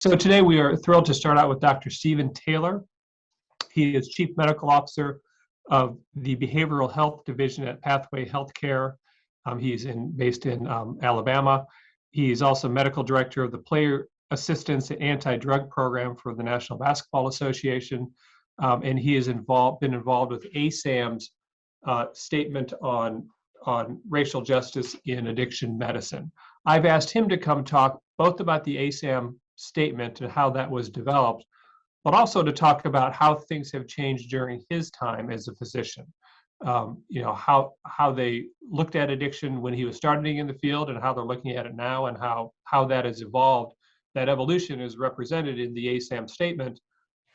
So today we are thrilled to start out with Dr. Stephen Taylor. He is Chief Medical Officer of the Behavioral Health Division at Pathway Healthcare. He's based in Alabama. He's also Medical Director of the Player Assistance and Anti-Drug Program for the National Basketball Association. And he has been involved with ASAM's statement on racial justice in addiction medicine. I've asked him to come talk both about the ASAM statement and how that was developed, but also to talk about how things have changed during his time as a physician. How they looked at addiction when he was starting in the field and how they're looking at it now, and how that has evolved. That evolution is represented in the ASAM statement,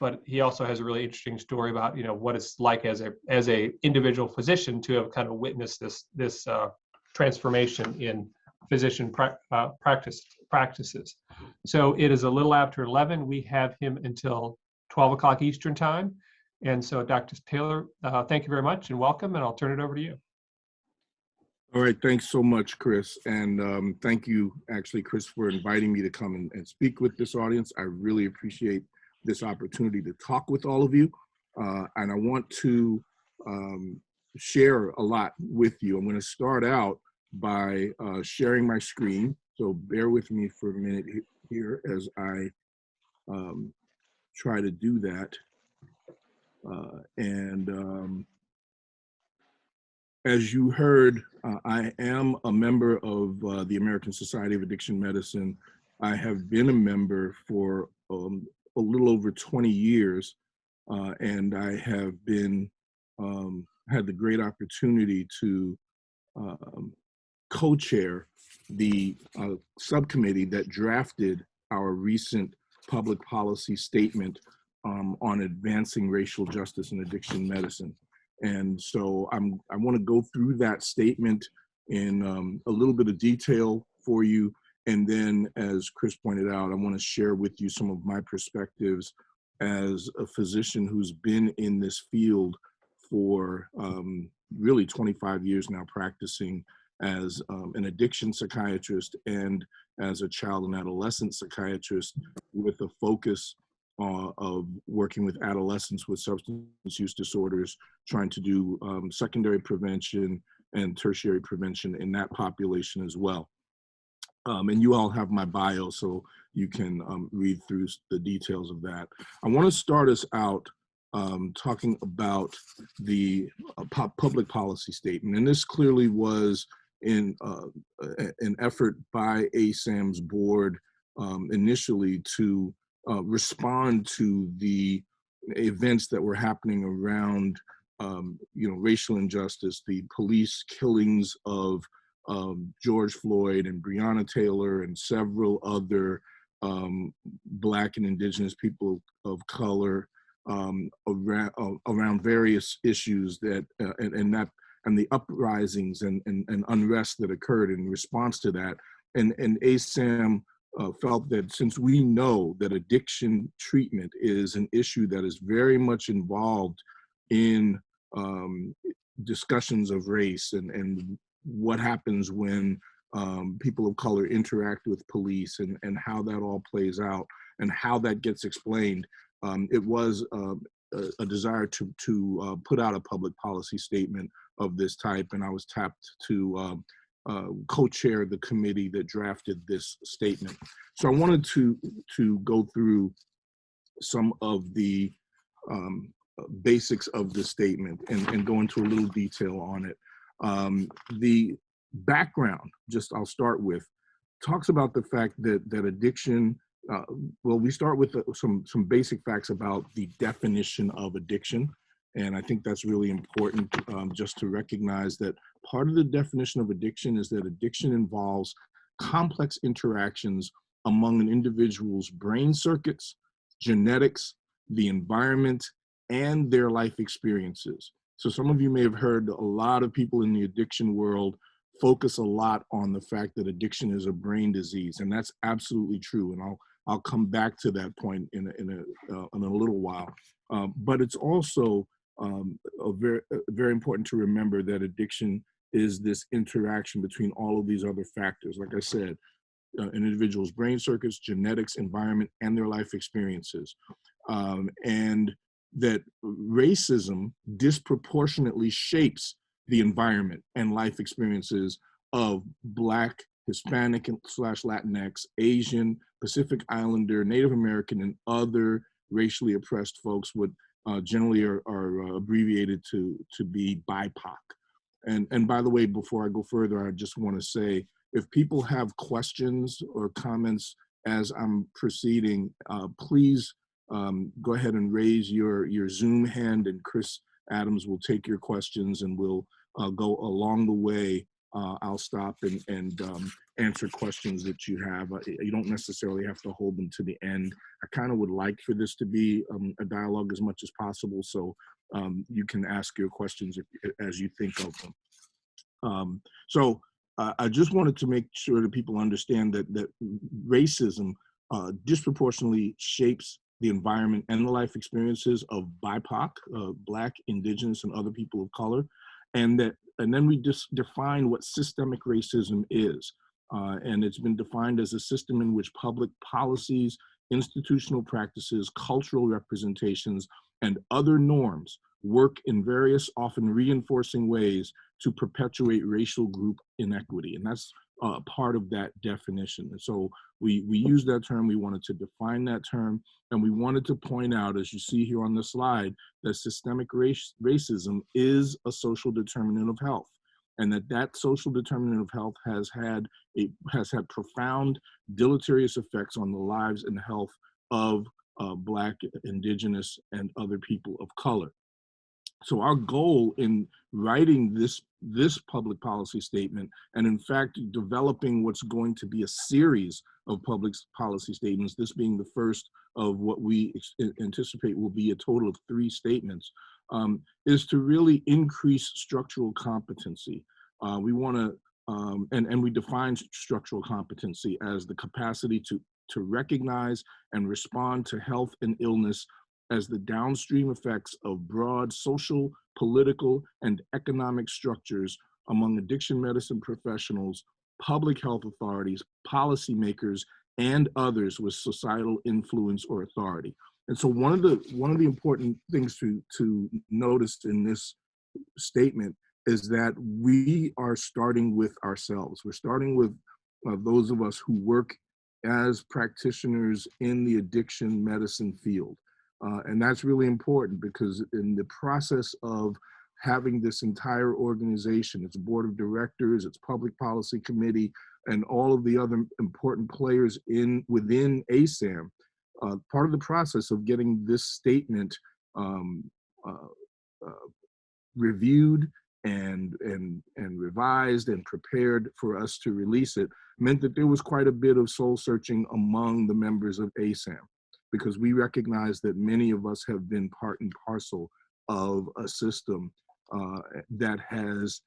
but he also has a really interesting story about what it's like as a individual physician to have kind of witnessed this transformation in physician practices. So it is a little after 11. We have him until 12 o'clock Eastern time. And so Dr. Taylor, thank you very much and welcome, and I'll turn it over to you. All right, thanks so much, Chris. And thank you, actually, Chris, for inviting me to come and speak with this audience. I really appreciate this opportunity to talk with all of you. And I want to share a lot with you. I'm going to start out by sharing my screen. So bear with me for a minute here as I try to do that. As you heard, I am a member of the American Society of Addiction Medicine. I have been a member for a little over 20 years, and I have been had the great opportunity to co-chair the subcommittee that drafted our recent public policy statement on advancing racial justice in addiction medicine. And so I want to go through that statement in a little bit of detail for you. And then, as Chris pointed out, I want to share with you some of my perspectives as a physician who's been in this field for really 25 years now, practicing as an addiction psychiatrist and as a child and adolescent psychiatrist, with a focus of working with adolescents with substance use disorders, trying to do secondary prevention and tertiary prevention in that population as well. And you all have my bio, so you can read through the details of that. I want to start us out talking about the public policy statement. And this clearly was in an effort by ASAM's board initially to respond to the events that were happening around racial injustice, the police killings of George Floyd and Breonna Taylor and several other Black and Indigenous people of color around various issues that and the uprisings and unrest that occurred in response to that. And ASAM felt that since we know that addiction treatment is an issue that is very much involved in discussions of race and what happens when people of color interact with police and how that all plays out and how that gets explained, it was a desire to put out a public policy statement of this type, and I was tapped to co-chair the committee that drafted this statement. So I wanted to go through some of the basics of the statement and go into a little detail on it. The background, I'll start with, talks about the fact that addiction, well, we start with some basic facts about the definition of addiction. And I think that's really important just to recognize that part of the definition of addiction is that addiction involves complex interactions among an individual's brain circuits, genetics, the environment, and their life experiences. So some of you may have heard a lot of people in the addiction world focus a lot on the fact that addiction is a brain disease, and that's absolutely true. And I'll come back to that point in a little while. But it's also very important to remember that addiction is this interaction between all of these other factors. Like I said, an individual's brain circuits, genetics, environment, and their life experiences. And that racism disproportionately shapes the environment and life experiences of Black, Hispanic / Latinx, Asian, Pacific Islander, Native American, and other racially oppressed folks would generally are abbreviated to be BIPOC. And by the way, before I go further, I just want to say, if people have questions or comments as I'm proceeding, please go ahead and raise your Zoom hand, and Chris Adams will take your questions, and we'll go along the way. I'll stop and answer questions that you have. You don't necessarily have to hold them to the end. I kind of would like for this to be a dialogue as much as possible, so you can ask your questions as you think of them. So I just wanted to make sure that people understand that racism disproportionately shapes the environment and the life experiences of BIPOC, Black, Indigenous, and other people of color, and then we just define what systemic racism is. And it's been defined as a system in which public policies, institutional practices, cultural representations, and other norms work in various, often reinforcing ways to perpetuate racial group inequity. And that's part of that definition. And so we use that term, we wanted to define that term, and we wanted to point out, as you see here on the slide, that systemic racism is a social determinant of health, and that social determinant of health has had profound deleterious effects on the lives and health of Black, Indigenous, and other people of color. So our goal in writing this public policy statement, and in fact developing what's going to be a series of public policy statements, this being the first of what we anticipate will be a total of 3 statements, is to really increase structural competency. We want to, and we define structural competency as the capacity to recognize and respond to health and illness as the downstream effects of broad social, political, and economic structures among addiction medicine professionals, public health authorities, policymakers, and others with societal influence or authority. And so one of the important things to notice in this statement is that we are starting with ourselves. We're starting with those of us who work as practitioners in the addiction medicine field. And that's really important, because in the process of having this entire organization, its board of directors, its public policy committee, and all of the other important players within ASAM, part of the process of getting this statement reviewed and revised and prepared for us to release it meant that there was quite a bit of soul searching among the members of ASAM, because we recognize that many of us have been part and parcel of a system that has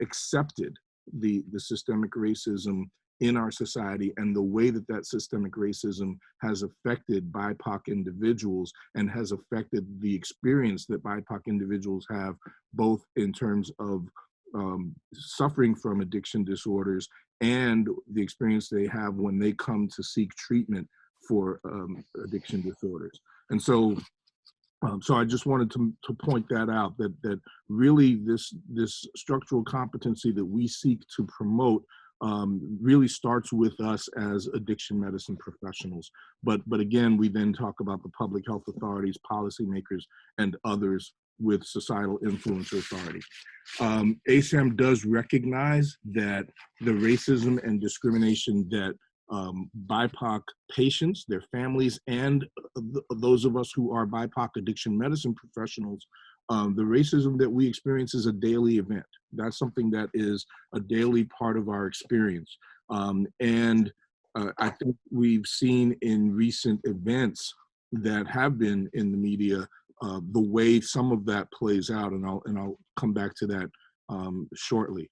accepted the systemic racism in our society, and the way that systemic racism has affected BIPOC individuals and has affected the experience that BIPOC individuals have, both in terms of suffering from addiction disorders and the experience they have when they come to seek treatment for addiction disorders. And so I just wanted to point that out, that really this structural competency that we seek to promote really starts with us as addiction medicine professionals. But again, we then talk about the public health authorities, policymakers, and others with societal influence or authority. ASAM does recognize that the racism and discrimination that BIPOC patients, their families, and those of us who are BIPOC addiction medicine professionals, the racism that we experience is a daily event. That's something that is a daily part of our experience. And I think we've seen in recent events that have been in the media the way some of that plays out, and I'll come back to that shortly.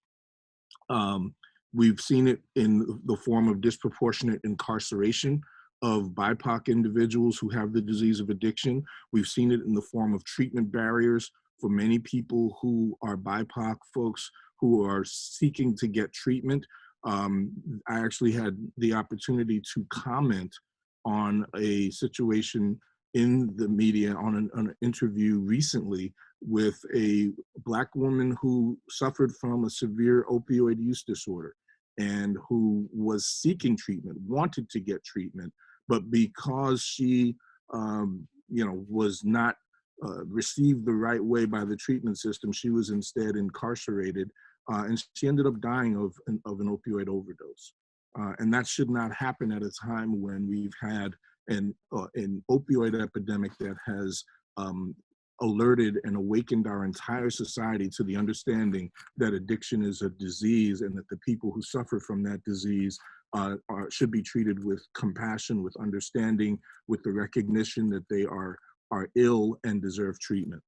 We've seen it in the form of disproportionate incarceration of BIPOC individuals who have the disease of addiction. We've seen it in the form of treatment barriers for many people who are BIPOC folks who are seeking to get treatment. I actually had the opportunity to comment on a situation in the media on an interview recently with a Black woman who suffered from a severe opioid use disorder and who was seeking treatment, wanted to get treatment, but because she, was not received the right way by the treatment system, she was instead incarcerated, and she ended up dying of an opioid overdose. And that should not happen at a time when we've had an opioid epidemic that has alerted and awakened our entire society to the understanding that addiction is a disease and that the people who suffer from that disease should be treated with compassion, with understanding, with the recognition that they are ill and deserve treatment.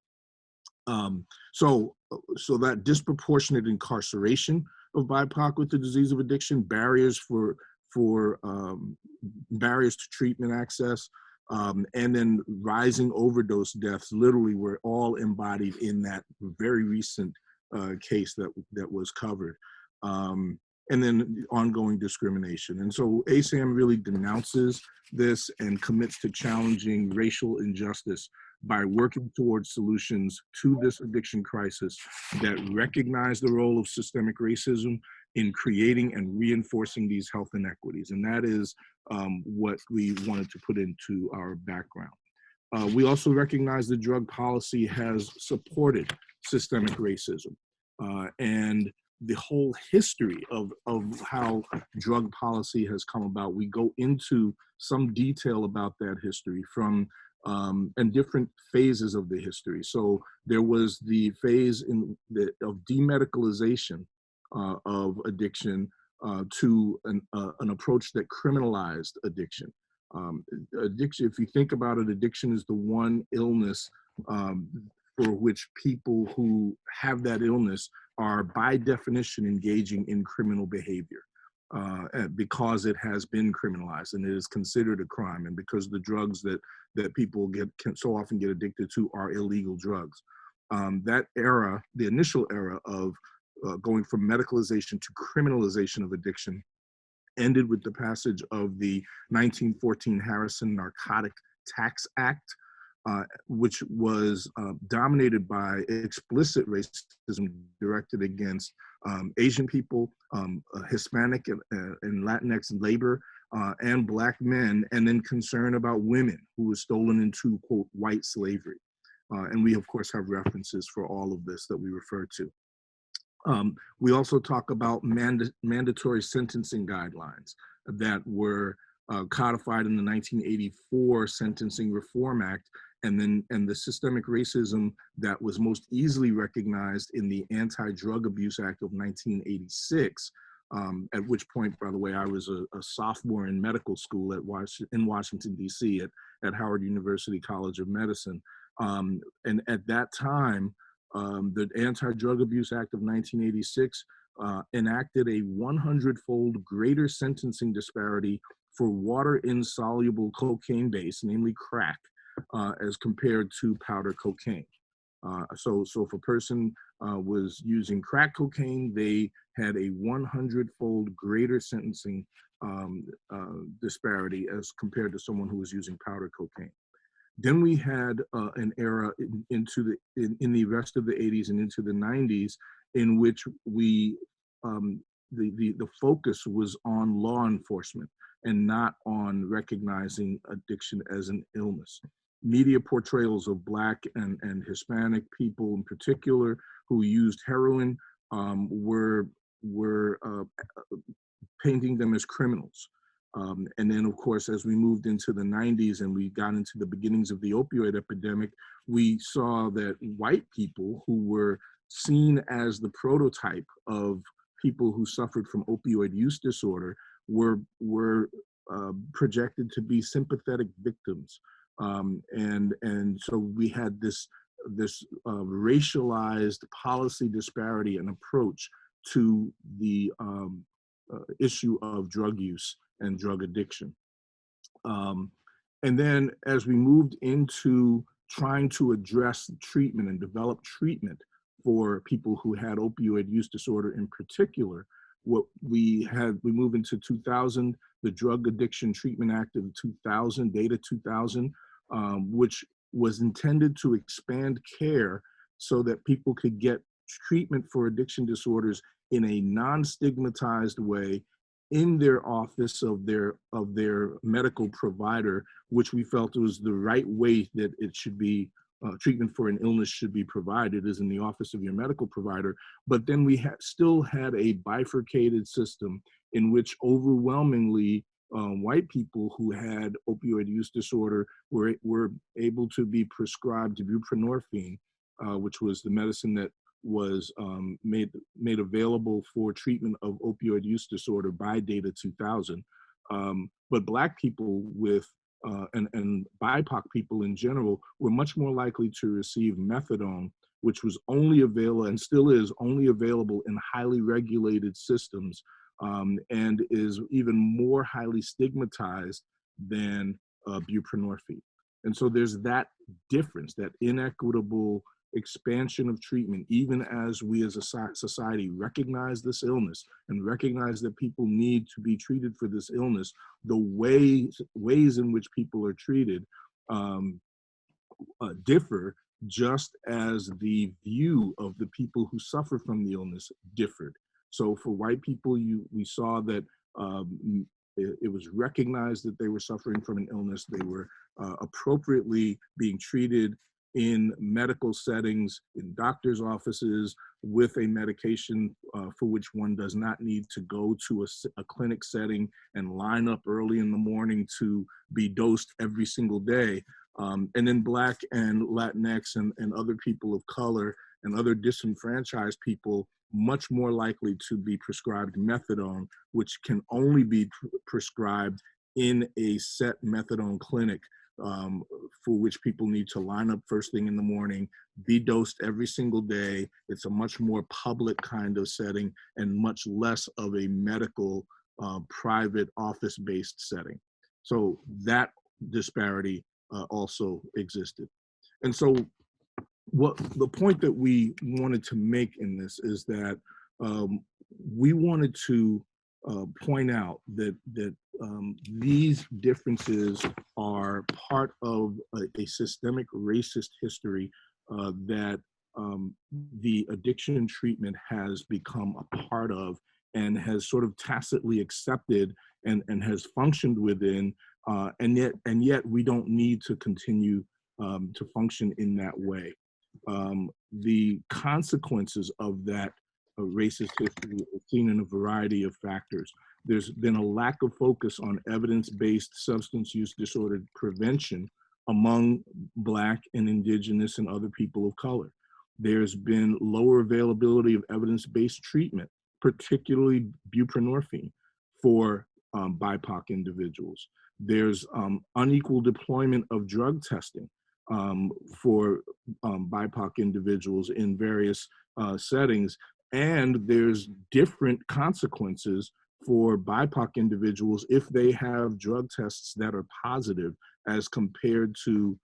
So that disproportionate incarceration of BIPOC with the disease of addiction, barriers barriers to treatment access, and then rising overdose deaths literally were all embodied in that very recent case that was covered. And then ongoing discrimination. And so ASAM really denounces this and commits to challenging racial injustice by working towards solutions to this addiction crisis that recognize the role of systemic racism in creating and reinforcing these health inequities. And that is what we wanted to put into our background. We also recognize that drug policy has supported systemic racism. And the whole history of how drug policy has come about. We go into some detail about that history from and different phases of the history. So there was the phase of demedicalization of addiction to an approach that criminalized addiction. Addiction, if you think about it, addiction is the one illness for which people who have that illness are by definition engaging in criminal behavior because it has been criminalized and it is considered a crime, and because the drugs that people can so often get addicted to are illegal drugs. That era, the initial era of going from medicalization to criminalization of addiction, ended with the passage of the 1914 Harrison Narcotic Tax Act, which was dominated by explicit racism directed against Asian people, Hispanic and Latinx labor, and Black men, and then concern about women who were stolen into, quote, white slavery. And we, of course, have references for all of this that we refer to. We also talk about mandatory sentencing guidelines that were codified in the 1984 Sentencing Reform Act, and the systemic racism that was most easily recognized in the Anti-Drug Abuse Act of 1986, at which point, by the way, I was a sophomore in medical school in Washington, D.C. at Howard University College of Medicine. And at that time, the Anti-Drug Abuse Act of 1986 enacted a 100-fold greater sentencing disparity for water-insoluble cocaine base, namely crack, as compared to powder cocaine. So if a person was using crack cocaine, they had a 100-fold greater sentencing disparity as compared to someone who was using powder cocaine. Then we had an era in the rest of the 80s and into the 90s in which the focus was on law enforcement and not on recognizing addiction as an illness. Media portrayals of Black and Hispanic people in particular who used heroin were painting them as criminals. And then, of course, as we moved into the 90s and we got into the beginnings of the opioid epidemic, we saw that white people who were seen as the prototype of people who suffered from opioid use disorder were projected to be sympathetic victims. And so we had this racialized policy disparity and approach to the issue of drug use and drug addiction. And then as we moved into trying to address treatment and develop treatment for people who had opioid use disorder in particular, what we move into 2000, the Drug Addiction Treatment Act of 2000, Data 2000, which was intended to expand care so that people could get treatment for addiction disorders in a non-stigmatized way in their office of their medical provider, which we felt was the right way that it should be. Treatment for an illness should be provided is in the office of your medical provider. But then we still had a bifurcated system in which overwhelmingly white people who had opioid use disorder were able to be prescribed buprenorphine, which was the medicine that was made available for treatment of opioid use disorder by Data 2000. But Black people and BIPOC people in general were much more likely to receive methadone, which was only available and still is only available in highly regulated systems, and is even more highly stigmatized than buprenorphine. And so there's that difference, that inequitable expansion of treatment, even as we as a society recognize this illness and recognize that people need to be treated for this illness. The ways in which people are treated differ, just as the view of the people who suffer from the illness differed. So for white people, we saw that it was recognized that they were suffering from an illness. They were appropriately being treated in medical settings, in doctors' offices, with a medication for which one does not need to go to a clinic setting and line up early in the morning to be dosed every single day. And then Black and Latinx and other people of color and other disenfranchised people much more likely to be prescribed methadone, which can only be prescribed in a set methadone clinic, for which people need to line up first thing in the morning, be dosed every single day. It's a much more public kind of setting and much less of a medical, private office-based setting. So that disparity also existed. And so what the point that we wanted to make in this is that we wanted to point out that these differences are part of a systemic racist history that the addiction treatment has become a part of and has sort of tacitly accepted and has functioned within, and yet we don't need to continue to function in that way. The consequences of that racist history is seen in a variety of factors. There's been a lack of focus on evidence-based substance use disorder prevention among Black and Indigenous and other people of color. There's been lower availability of evidence-based treatment, particularly buprenorphine, for BIPOC individuals. There's unequal deployment of drug testing for BIPOC individuals in various settings, and there's different consequences for BIPOC individuals if they have drug tests that are positive as compared to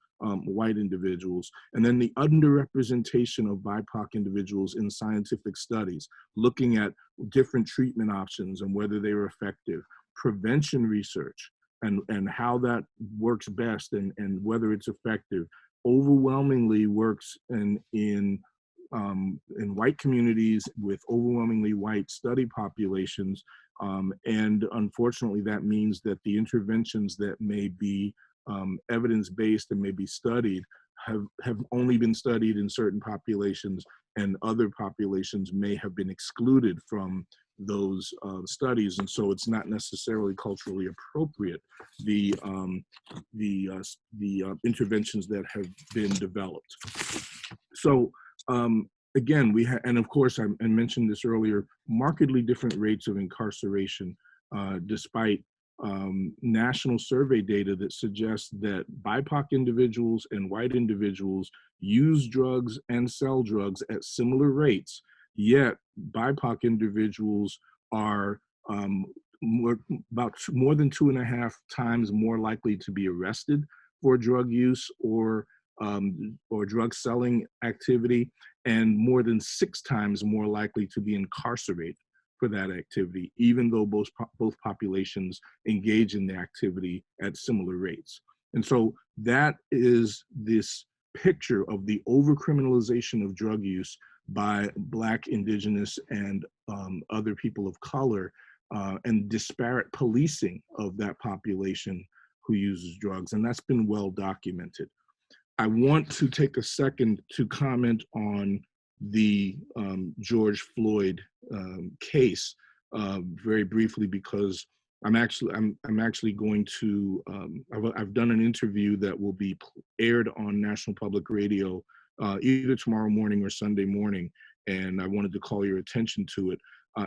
white individuals. And then the underrepresentation of BIPOC individuals in scientific studies, looking at different treatment options and whether they were effective, prevention research, and how that works best and whether it's effective, overwhelmingly works in white communities with overwhelmingly white study populations. And unfortunately, that means that the interventions that may be evidence-based and may be studied have only been studied in certain populations, and other populations may have been excluded from those studies, and so it's not necessarily culturally appropriate, the interventions that have been developed. So again, and of course I mentioned this earlier, markedly different rates of incarceration, despite national survey data that suggests that BIPOC individuals and white individuals use drugs and sell drugs at similar rates, yet BIPOC individuals are more than 2.5 times more likely to be arrested for drug use or drug selling activity, and more than 6 times more likely to be incarcerated for that activity, even though both populations engage in the activity at similar rates. And so that is this picture of the overcriminalization of drug use by Black, Indigenous, and other people of color, and disparate policing of that population who uses drugs. And that's been well documented. I want to take a second to comment on the George Floyd case very briefly, because I'm actually going to I've done an interview that will be aired on National Public Radio either tomorrow morning or Sunday morning, and I wanted to call your attention to it.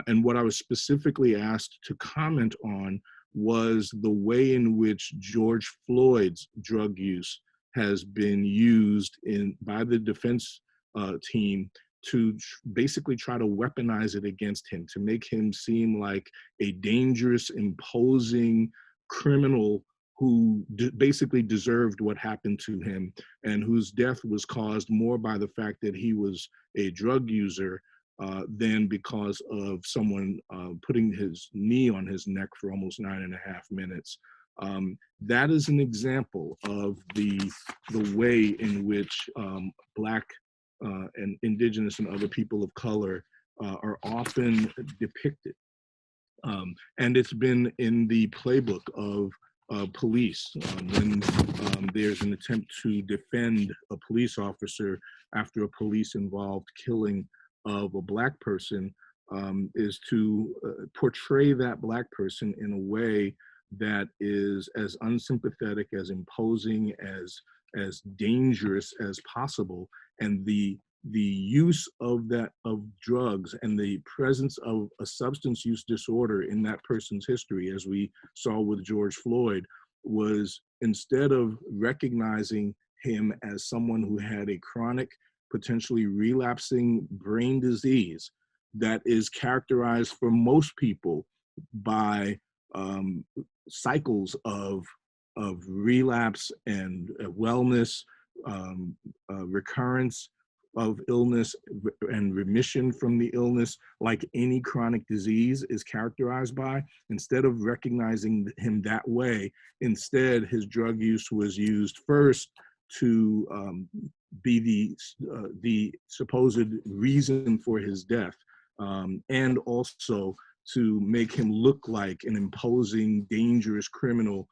And what I was specifically asked to comment on was the way in which George Floyd's drug use has been used by the defense team to basically try to weaponize it against him, to make him seem like a dangerous, imposing criminal who basically deserved what happened to him, and whose death was caused more by the fact that he was a drug user than because of someone putting his knee on his neck for almost 9.5 minutes. That is an example of the way in which Black and Indigenous and other people of color are often depicted. And it's been in the playbook of police when there's an attempt to defend a police officer after a police-involved killing of a Black person, is to portray that Black person in a way that is as unsympathetic, as imposing, as dangerous as possible. And the use of drugs and the presence of a substance use disorder in that person's history, as we saw with George Floyd, was, instead of recognizing him as someone who had a chronic, potentially relapsing brain disease that is characterized for most people by cycles of relapse and wellness, recurrence of illness and remission from the illness, like any chronic disease is characterized by. Instead of recognizing him that way, instead his drug use was used first to be the supposed reason for his death, and also to make him look like an imposing, dangerous criminal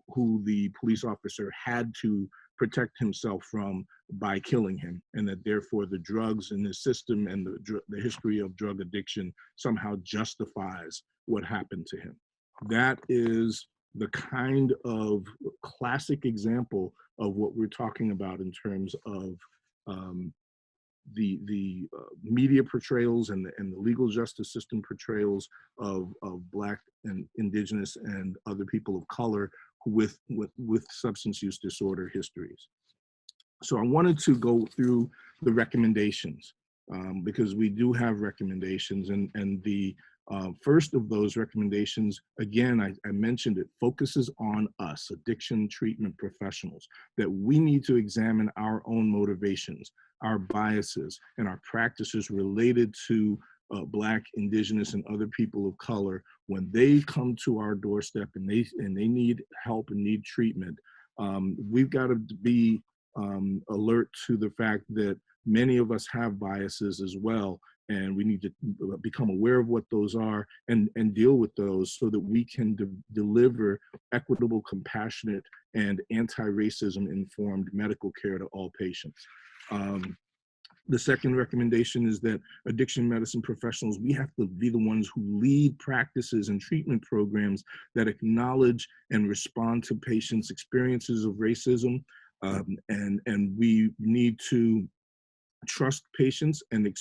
who the police officer had to protect himself from by killing him, and that therefore the drugs in the system and the history of drug addiction somehow justifies what happened to him. That is the kind of classic example of what we're talking about in terms of the media portrayals and the legal justice system portrayals of Black and Indigenous and other people of color with substance use disorder histories. So I wanted to go through the recommendations because we do have recommendations, and the first of those recommendations, again, I mentioned it, focuses on us, addiction treatment professionals, that we need to examine our own motivations, our biases, and our practices related to Black, Indigenous, and other people of color when they come to our doorstep and they need help and need treatment. We've got to be alert to the fact that many of us have biases as well, and we need to become aware of what those are and deal with those so that we can deliver equitable, compassionate, and anti-racism informed medical care to all patients. The second recommendation is that addiction medicine professionals, we have to be the ones who lead practices and treatment programs that acknowledge and respond to patients' experiences of racism. And we need to trust patients and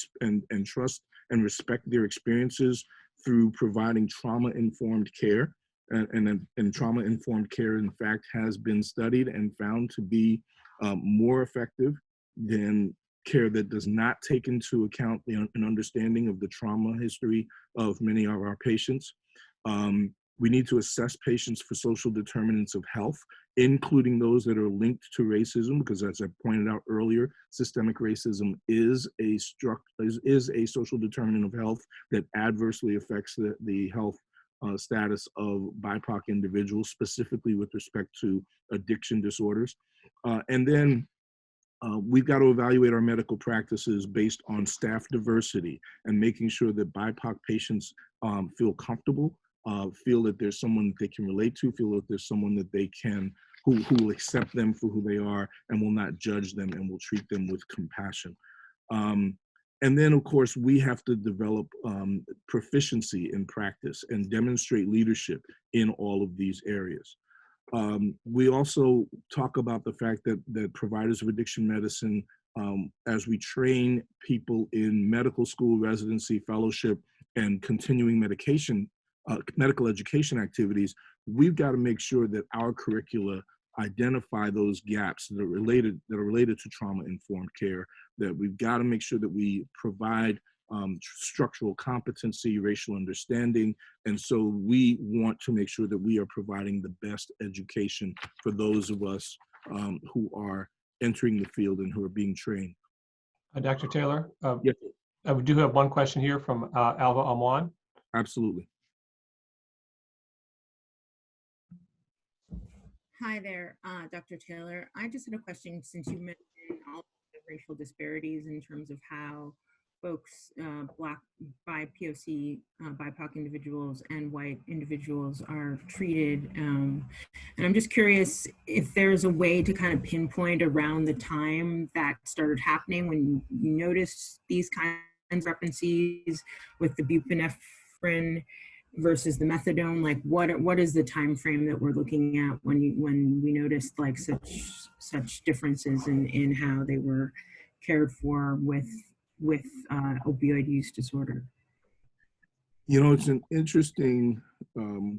trust and respect their experiences through providing trauma-informed care. And trauma-informed care, in fact, has been studied and found to be more effective than care that does not take into account an understanding of the trauma history of many of our patients. We need to assess patients for social determinants of health, including those that are linked to racism, because as I pointed out earlier, systemic racism is a social determinant of health that adversely affects the health status of BIPOC individuals, specifically with respect to addiction disorders. And then we've got to evaluate our medical practices based on staff diversity and making sure that BIPOC patients feel comfortable, feel that there's someone that they can relate to, feel that there's someone that they can, who will accept them for who they are and will not judge them and will treat them with compassion. And then, of course, we have to develop proficiency in practice and demonstrate leadership in all of these areas. We also talk about the fact that providers of addiction medicine, as we train people in medical school, residency, fellowship, and continuing medical education activities, we've got to make sure that our curricula identify those gaps that are related to trauma-informed care, that we've got to make sure that we provide structural competency, racial understanding. And so we want to make sure that we are providing the best education for those of us who are entering the field and who are being trained. Dr. Taylor, Yes. we do have one question here from Alva Amwan. Absolutely. Hi there, Dr. Taylor. I just had a question, since you mentioned all of the racial disparities in terms of how folks, Black, BIPOC, BIPOC individuals and white individuals are treated. And I'm just curious if there's a way to kind of pinpoint around the time that started happening when you noticed these kinds of discrepancies with the buprenorphine versus the methadone. Like what is the time frame that we're looking at when we noticed like such differences in how they were cared for with opioid use disorder? You know, it's an interesting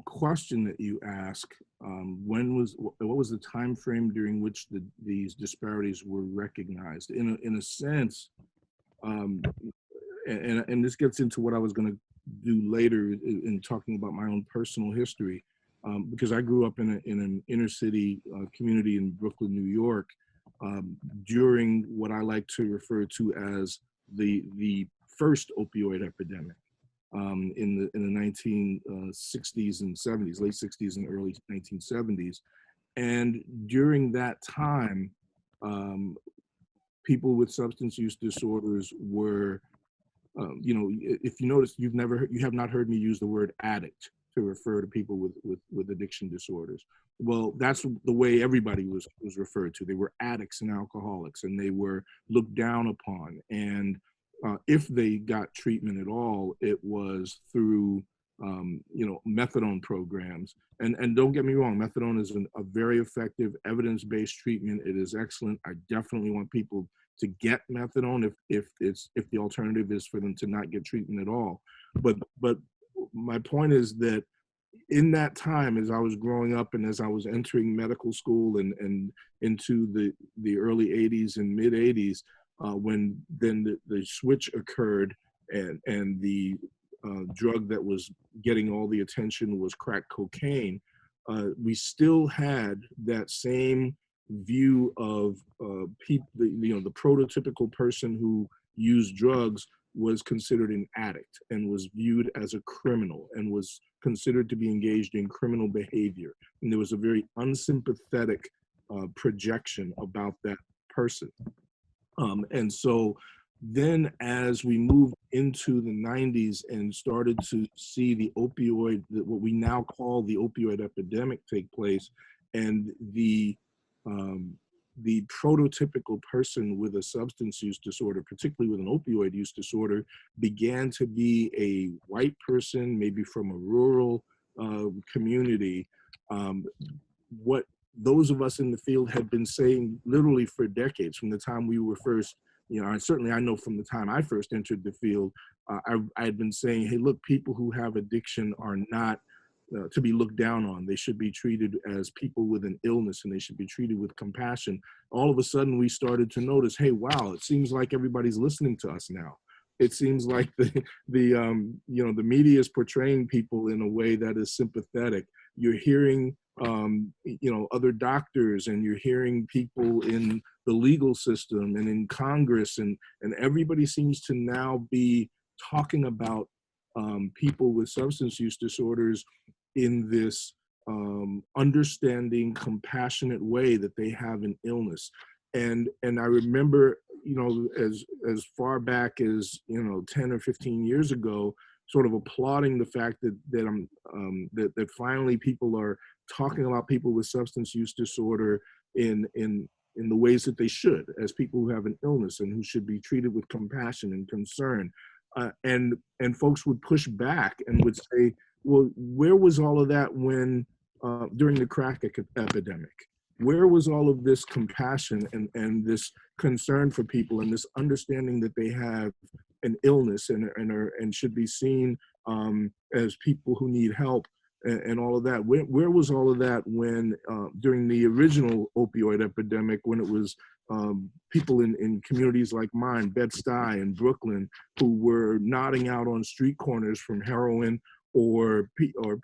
question that you ask. What was the time frame during which these disparities were recognized? In a sense, and this gets into what I was going to do later in talking about my own personal history, because I grew up in an inner city community in Brooklyn, New York, during what I like to refer to as the first opioid epidemic in the 1960s and 70s, late 60s and early 1970s. And during that time, people with substance use disorders were, if you notice, you have not heard me use the word addict to refer to people with addiction disorders. Well, that's the way everybody was referred to. They were addicts and alcoholics, and they were looked down upon. And if they got treatment at all, it was through methadone programs. And don't get me wrong, methadone is a very effective evidence-based treatment. It is excellent. I definitely want people to get methadone if the alternative is for them to not get treatment at all. But my point is that in that time, as I was growing up and as I was entering medical school and into the early 80s and mid 80s, when then the switch occurred and the drug that was getting all the attention was crack cocaine, we still had that same view of people, the prototypical person who used drugs was considered an addict and was viewed as a criminal and was considered to be engaged in criminal behavior. And there was a very unsympathetic projection about that person. And so then as we moved into the 90s and started to see what we now call the opioid epidemic take place, and the prototypical person with a substance use disorder, particularly with an opioid use disorder, began to be a white person, maybe from a rural community. What those of us in the field had been saying literally for decades, from the time we were first, I know from the time I first entered the field, I had been saying, hey, look, people who have addiction are not to be looked down on. They should be treated as people with an illness, and they should be treated with compassion. All of a sudden, we started to notice, hey, wow, it seems like everybody's listening to us now. it seems like the media is portraying people in a way that is sympathetic. You're hearing other doctors, and you're hearing people in the legal system and in Congress, and everybody seems to now be talking about people with substance use disorders in this understanding, compassionate way that they have an illness. And I remember, as far back as 10 or 15 years ago, sort of applauding the fact that finally people are talking about people with substance use disorder in the ways that they should, as people who have an illness and who should be treated with compassion and concern. And folks would push back and would say, well, where was all of that when during the crack epidemic? Where was all of this compassion and this concern for people and this understanding that they have an illness and should be seen as people who need help and all of that? Where was all of that when during the original opioid epidemic, when it was people in communities like mine, Bed-Stuy and Brooklyn, who were nodding out on street corners from heroin, or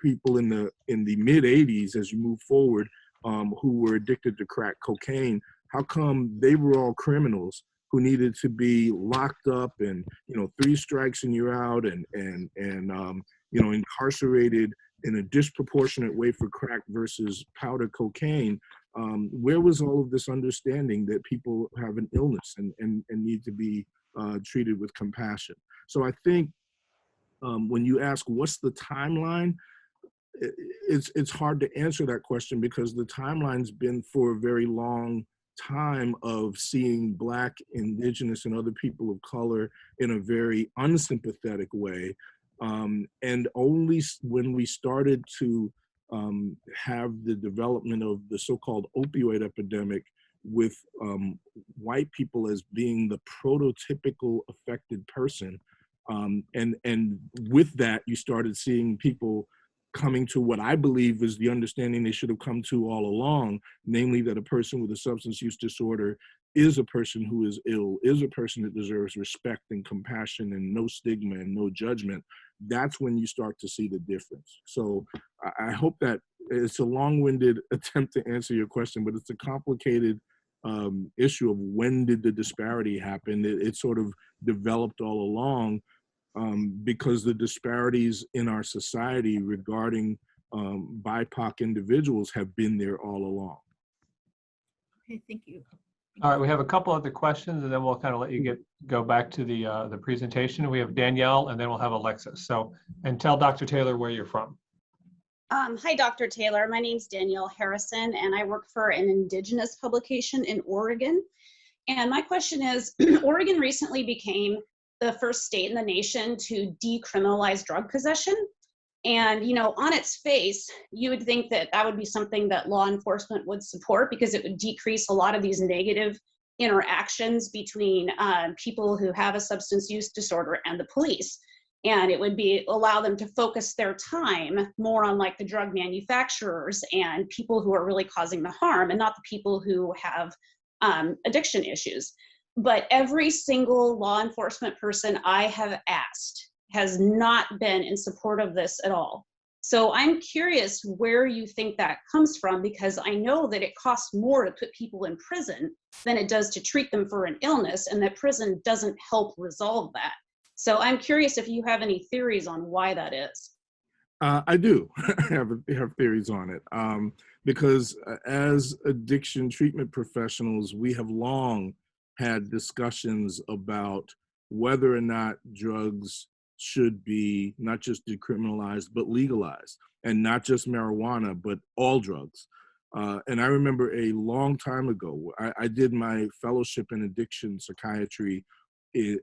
people in the mid 80s, as you move forward, who were addicted to crack cocaine? How come they were all criminals who needed to be locked up and 3 strikes and you're out, and incarcerated in a disproportionate way for crack versus powder cocaine? Where was all of this understanding that people have an illness and need to be treated with compassion? So I think when you ask what's the timeline, it's hard to answer that question, because the timeline's been for a very long time of seeing Black, Indigenous, and other people of color in a very unsympathetic way. And only when we started to have the development of the so-called opioid epidemic, with white people as being the prototypical affected person, and with that, you started seeing people coming to what I believe is the understanding they should have come to all along, namely that a person with a substance use disorder is a person who is ill, is a person that deserves respect and compassion and no stigma and no judgment. That's when you start to see the difference. So I hope that it's a long-winded attempt to answer your question, but it's a complicated issue of when did the disparity happen. It sort of developed all along, because the disparities in our society regarding BIPOC individuals have been there all along. Okay, thank you. All right, we have a couple other questions, and then we'll kind of let you go back to the presentation. We have Danielle, and then we'll have Alexis. So, and tell Dr. Taylor where you're from. Hi, Dr. Taylor. My name's Danielle Harrison, and I work for an Indigenous publication in Oregon. And my question is, Oregon recently became the first state in the nation to decriminalize drug possession. And, on its face, you would think that that would be something that law enforcement would support, because it would decrease a lot of these negative interactions between people who have a substance use disorder and the police. And it would allow them to focus their time more on like the drug manufacturers and people who are really causing the harm, and not the people who have addiction issues. But every single law enforcement person I have asked has not been in support of this at all. So I'm curious where you think that comes from, because I know that it costs more to put people in prison than it does to treat them for an illness, and that prison doesn't help resolve that. So I'm curious if you have any theories on why that is. I do have theories on it, because as addiction treatment professionals, we have long had discussions about whether or not drugs should be not just decriminalized, but legalized, and not just marijuana, but all drugs. And I remember a long time ago, I did my fellowship in addiction psychiatry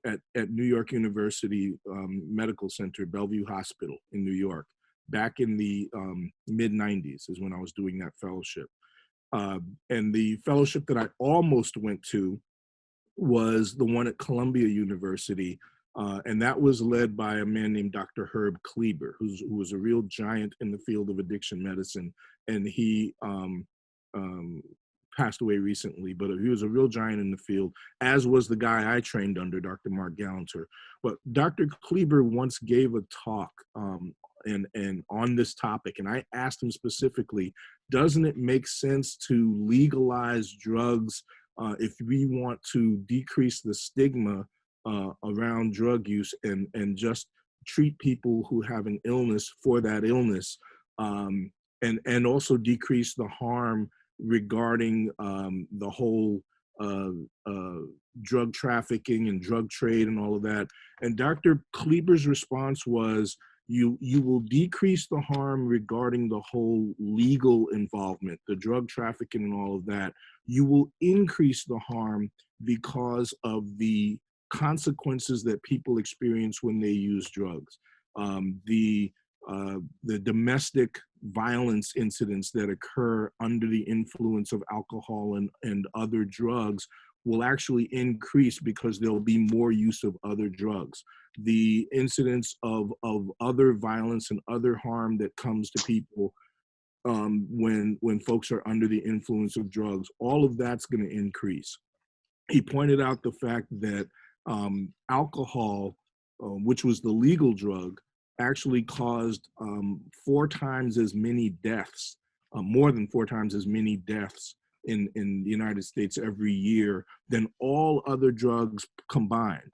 at New York University Medical Center, Bellevue Hospital in New York. Back in the mid-90s is when I was doing that fellowship. And the fellowship that I almost went to was the one at Columbia University, and that was led by a man named Dr. Herb Kleber, who was a real giant in the field of addiction medicine. And he passed away recently, but he was a real giant in the field, as was the guy I trained under, Dr. Mark Gallanter. But Dr. Kleber once gave a talk and on this topic, and I asked him specifically, doesn't it make sense to legalize drugs if we want to decrease the stigma around drug use and just treat people who have an illness for that illness, and also decrease the harm regarding the whole drug trafficking and drug trade and all of that. And Dr. Kleber's response was, you will decrease the harm regarding the whole legal involvement, the drug trafficking and all of that. You will increase the harm because of the consequences that people experience when they use drugs. The domestic violence incidents that occur under the influence of alcohol and other drugs will actually increase because there'll be more use of other drugs. The incidents of other violence and other harm that comes to people when folks are under the influence of drugs, all of that's going to increase. He pointed out the fact that alcohol, which was the legal drug, actually caused 4 times as many deaths, more than 4 times as many deaths in the United States every year than all other drugs combined.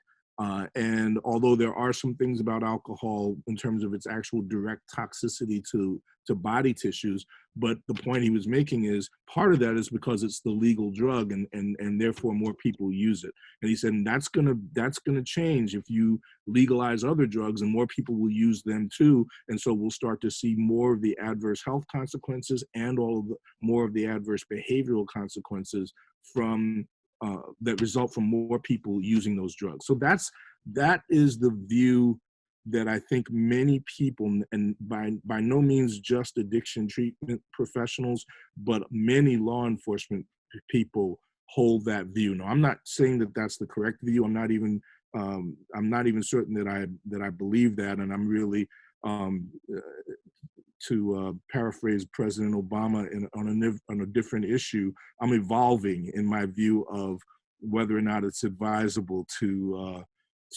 And although there are some things about alcohol in terms of its actual direct toxicity to body tissues, but the point he was making is part of that is because it's the legal drug and therefore more people use it. And he said, and that's gonna change if you legalize other drugs and more people will use them too. And so we'll start to see more of the adverse health consequences and more of the adverse behavioral consequences from that result from more people using those drugs. So that is the view that I think many people, and by no means just addiction treatment professionals, but many law enforcement people hold that view. Now, I'm not saying that that's the correct view. I'm not even certain that I believe that, and I'm really to paraphrase President Obama on a different issue, I'm evolving in my view of whether or not it's advisable to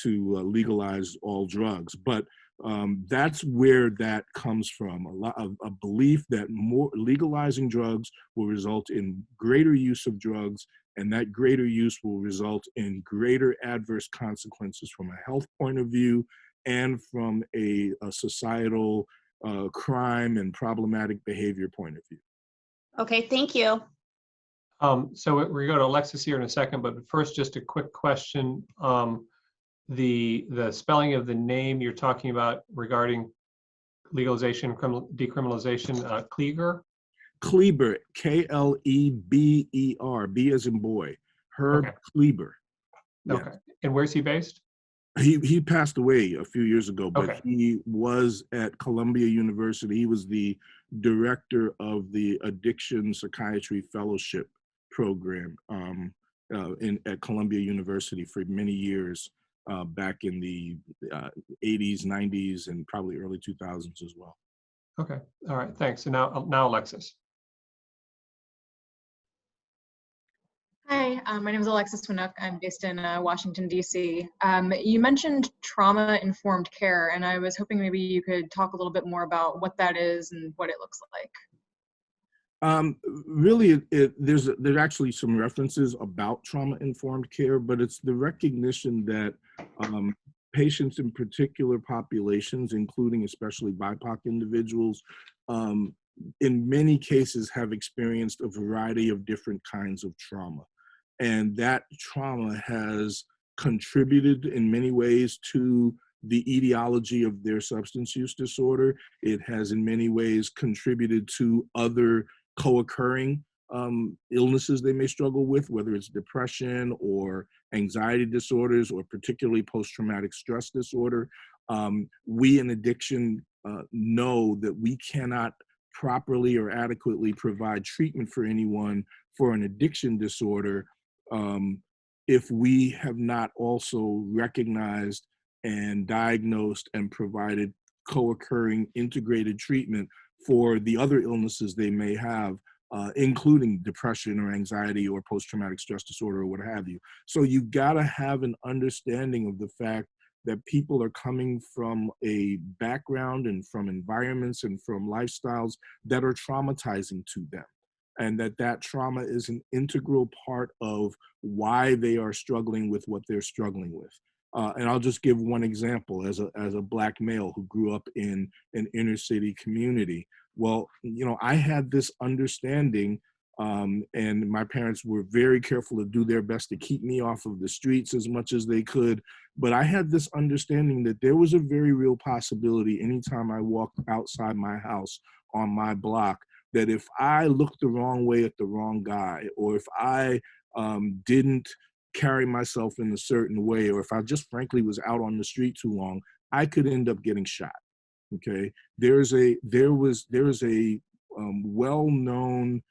legalize all drugs. But that's where that comes from, a belief that more legalizing drugs will result in greater use of drugs, and that greater use will result in greater adverse consequences from a health point of view and from a societal crime and problematic behavior point of view. Okay, thank you. So we're going to go to Alexis here in a second, but first, just a quick question. The spelling of the name you're talking about regarding legalization, decriminalization, Kleber? Kleber, Kleber, B as in boy, Herb Kleber. Yes. Okay, and where's he based? He passed away a few years ago, but Okay. he was at Columbia University. He was the director of the Addiction Psychiatry Fellowship program at Columbia University for many years, back in the 80s, 90s, and probably early 2000s as well. Okay, all right, thanks. And now Alexis. Hi, my name is Alexis Winook. I'm based in Washington, D.C. You mentioned trauma-informed care, and I was hoping maybe you could talk a little bit more about what that is and what it looks like. Really, there's actually some references about trauma-informed care, but it's the recognition that patients in particular populations, including especially BIPOC individuals, in many cases have experienced a variety of different kinds of trauma. And that trauma has contributed in many ways to the etiology of their substance use disorder. It has in many ways contributed to other co-occurring illnesses they may struggle with, whether it's depression or anxiety disorders or particularly post-traumatic stress disorder. We in addiction know that we cannot properly or adequately provide treatment for anyone for an addiction disorder if we have not also recognized and diagnosed and provided co-occurring integrated treatment for the other illnesses they may have including depression or anxiety or post-traumatic stress disorder or what have you. So you gotta have an understanding of the fact that people are coming from a background and from environments and from lifestyles that are traumatizing to them. And that trauma is an integral part of why they are struggling with what they're struggling with. And I'll just give one example as a Black male who grew up in an inner city community. Well, you know, I had this understanding, and my parents were very careful to do their best to keep me off of the streets as much as they could. But I had this understanding that there was a very real possibility anytime I walked outside my house on my block, that if I looked the wrong way at the wrong guy, or if I didn't carry myself in a certain way, or if I just frankly was out on the street too long, I could end up getting shot. Okay, there is a well-known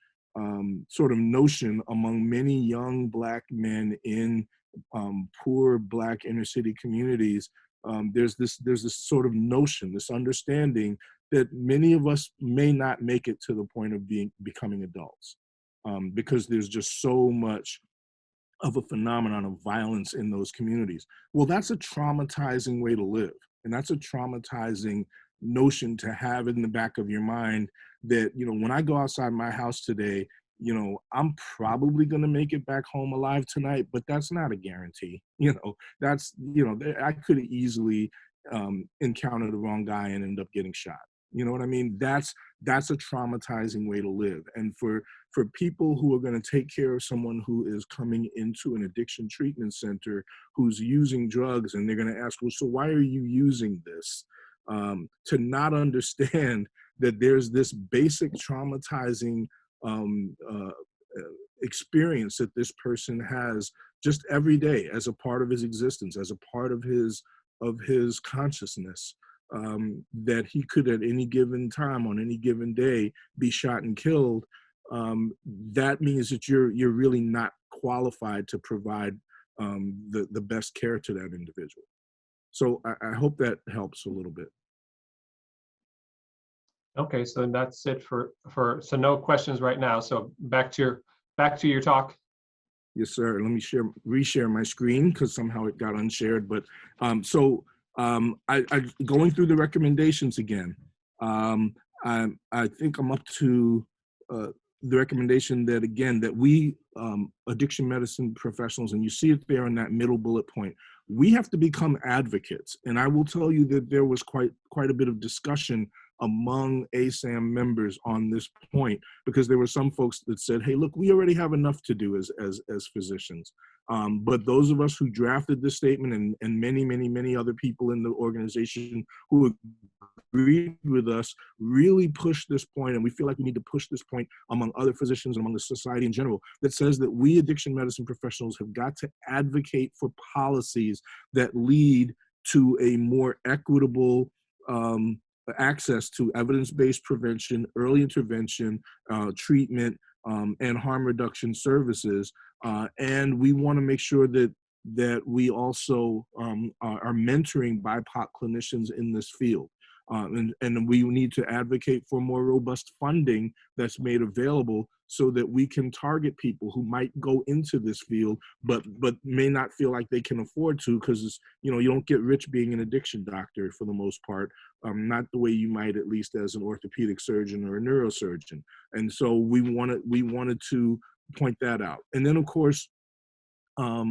sort of notion among many young Black men in poor Black inner city communities. There's this sort of notion, this understanding that many of us may not make it to the point of becoming adults, because there's just so much of a phenomenon of violence in those communities. Well, that's a traumatizing way to live. And that's a traumatizing notion to have in the back of your mind that, you know, when I go outside my house today, you know, I'm probably going to make it back home alive tonight, but that's not a guarantee. You know, that's, you know, I could easily encounter the wrong guy and end up getting shot. You know what I mean? That's a traumatizing way to live. And for people who are going to take care of someone who is coming into an addiction treatment center who's using drugs, and they're going to ask, well, so why are you using this? To not understand that there's this basic traumatizing experience that this person has just every day as a part of his existence, as a part of his consciousness. That he could at any given time on any given day be shot and killed, that means that you're really not qualified to provide the best care to that individual. So I hope that helps a little bit. Okay, so that's it for so no questions right now. So back to your talk. Yes, sir. Let me reshare my screen because somehow it got unshared. But I going through the recommendations again. I think I'm up to the recommendation that, again, that we addiction medicine professionals, and you see it there in that middle bullet point, we have to become advocates. And I will tell you that there was quite a bit of discussion among ASAM members on this point, because there were some folks that said, hey, look, we already have enough to do as physicians. But those of us who drafted this statement, and many other people in the organization who agreed with us, really pushed this point, and we feel like we need to push this point among other physicians and among the society in general, that says that we addiction medicine professionals have got to advocate for policies that lead to a more equitable access to evidence-based prevention, early intervention, treatment, and harm reduction services. And we want to make sure that we also are mentoring BIPOC clinicians in this field. And we need to advocate for more robust funding that's made available so that we can target people who might go into this field, but may not feel like they can afford to, because, you know, you don't get rich being an addiction doctor for the most part, not the way you might, at least as an orthopedic surgeon or a neurosurgeon. And so we wanted to point that out. And then, of course, I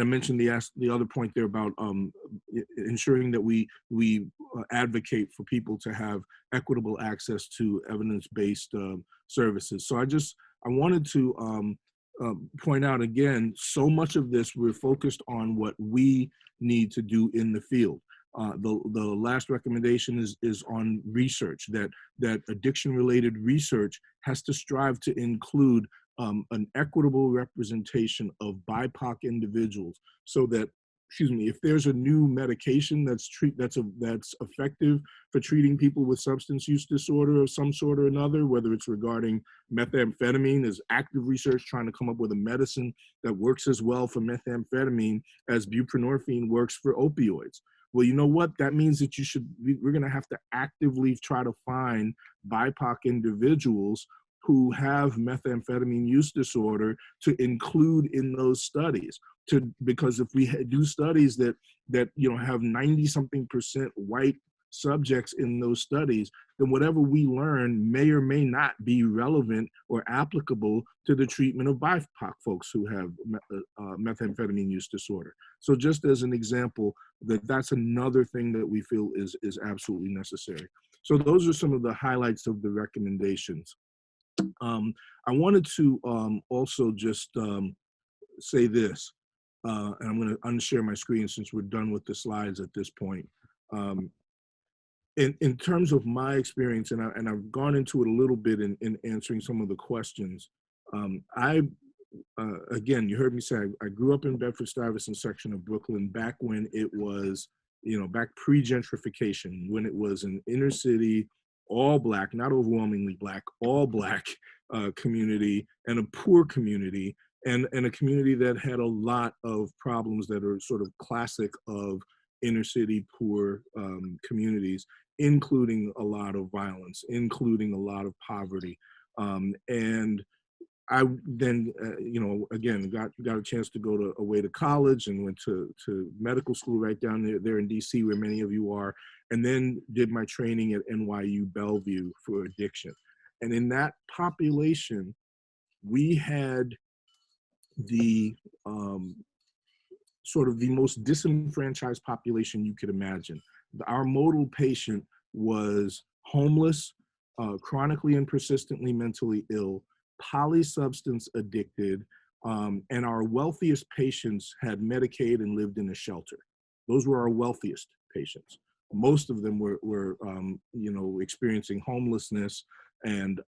mentioned the other point there about ensuring that we advocate for people to have equitable access to evidence-based services. So I wanted to point out again, so much of this we're focused on what we need to do in the field. The last recommendation is on research, that addiction-related research has to strive to include an equitable representation of BIPOC individuals, so that, if there's a new medication that's effective for treating people with substance use disorder of some sort or another, whether it's regarding methamphetamine, there's active research trying to come up with a medicine that works as well for methamphetamine as buprenorphine works for opioids. Well, you know what? That means that we're going to have to actively try to find BIPOC individuals who have methamphetamine use disorder to include in those studies. Because if we do studies that have 90-something% white subjects in those studies, then whatever we learn may or may not be relevant or applicable to the treatment of BIPOC folks who have methamphetamine use disorder. So just as an example, that's another thing that we feel is absolutely necessary. So those are some of the highlights of the recommendations. I wanted to also just say this, and I'm going to unshare my screen since we're done with the slides at this point. In terms of my experience, and I've gone into it a little bit in answering some of the questions, again, you heard me say, I grew up in Bedford-Stuyvesant section of Brooklyn back when it was, back pre-gentrification, when it was an inner city, all Black, not overwhelmingly Black, all Black community, and a poor community, and a community that had a lot of problems that are sort of classic of inner city poor communities, including a lot of violence, including a lot of poverty. And I then, again, got a chance to go away to college and went to medical school right down there in DC, where many of you are, and then did my training at NYU Bellevue for addiction. And in that population, we had the sort of the most disenfranchised population you could imagine. Our modal patient was homeless, chronically and persistently mentally ill, polysubstance addicted, and our wealthiest patients had Medicaid and lived in a shelter. Those were our wealthiest patients. Most of them were experiencing homelessness and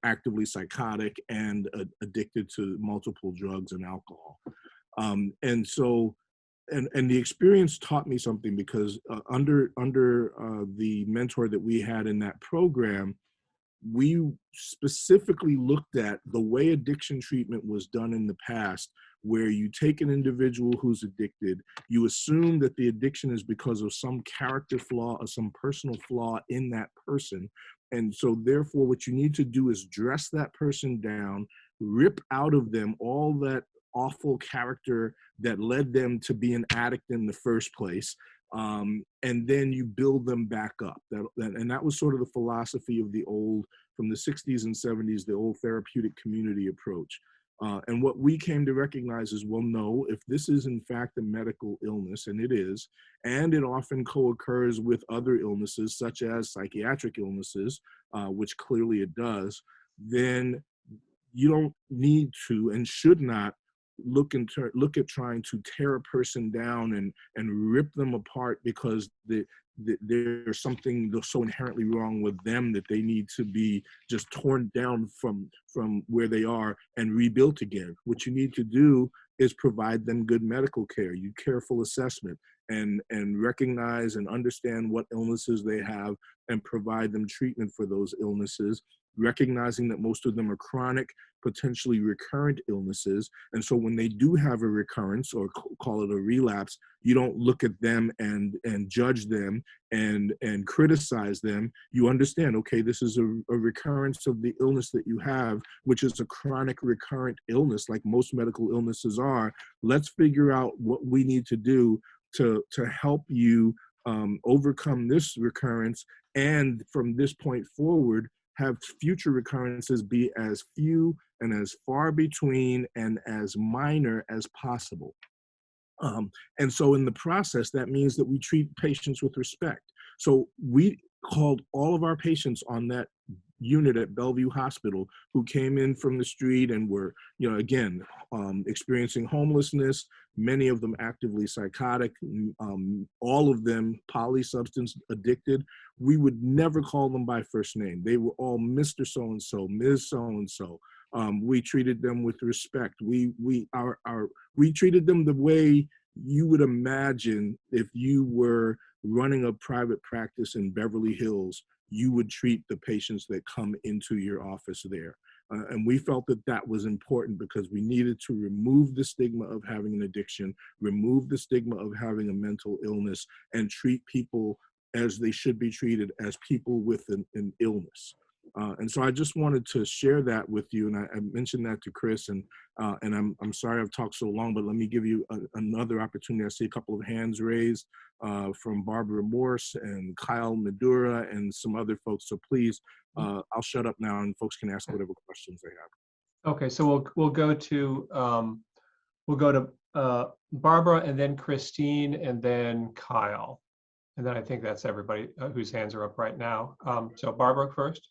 actively psychotic and addicted to multiple drugs and alcohol. And so, and the experience taught me something, because under the mentor that we had in that program, we specifically looked at the way addiction treatment was done in the past, where you take an individual who's addicted, you assume that the addiction is because of some character flaw or some personal flaw in that person. And so therefore what you need to do is dress that person down, rip out of them all that awful character that led them to be an addict in the first place, and then you build them back up. And that was sort of the philosophy of from the 60s and 70s, the old therapeutic community approach. And what we came to recognize is, well, no, if this is in fact a medical illness, and it is, and it often co-occurs with other illnesses such as psychiatric illnesses, which clearly it does, then you don't need to and should not look at trying to tear a person down and rip them apart because there's something so inherently wrong with them that they need to be just torn down from where they are and rebuilt again. What you need to do is provide them good medical care, careful assessment, and recognize and understand what illnesses they have and provide them treatment for those illnesses, recognizing that most of them are chronic, potentially recurrent illnesses. And so when they do have a recurrence, or call it a relapse, you don't look at them and judge them and criticize them. You understand, okay, this is a recurrence of the illness that you have, which is a chronic recurrent illness, like most medical illnesses are. Let's figure out what we need to do to help you overcome this recurrence, and from this point forward, have future recurrences be as few and as far between and as minor as possible. And so in the process, that means that we treat patients with respect. So we called all of our patients on that unit at Bellevue Hospital who came in from the street and were, again, experiencing homelessness, many of them actively psychotic, all of them polysubstance addicted. We would never call them by first name. They were all Mr. So-and-so, Ms. So-and-so. We treated them with respect. We treated them the way you would imagine if you were running a private practice in Beverly Hills, you would treat the patients that come into your office there. And we felt that that was important because we needed to remove the stigma of having an addiction, remove the stigma of having a mental illness, and treat people as they should be treated, as people with an illness. And so I just wanted to share that with you, and I mentioned that to Chris, and I'm sorry I've talked so long, but let me give you another opportunity. I see a couple of hands raised from Barbara Morse and Kyle Medura and some other folks. So please, I'll shut up now, and folks can ask whatever questions they have. Okay, so we'll go to Barbara, and then Christine, and then Kyle, and then I think that's everybody whose hands are up right now. So Barbara first.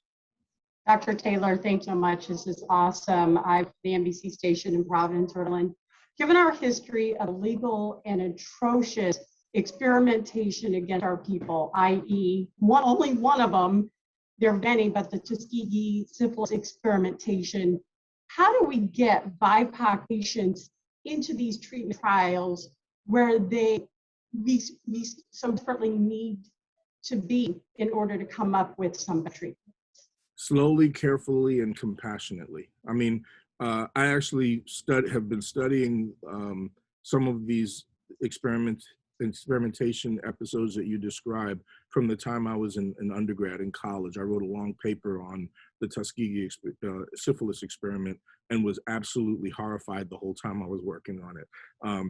Dr. Taylor, thanks so much. This is awesome. I'm from the NBC station in Providence, Rhode Island. Given our history of illegal and atrocious experimentation against our people, i.e., only one of them, there are many, but the Tuskegee syphilis experimentation, how do we get BIPOC patients into these treatment trials where we so desperately need to be in order to come up with some treatment? Slowly, carefully, and compassionately. I mean, I actually have been studying some of these experimentation episodes that you described from the time I was in undergrad in college. I wrote a long paper on the Tuskegee syphilis experiment and was absolutely horrified the whole time I was working on it.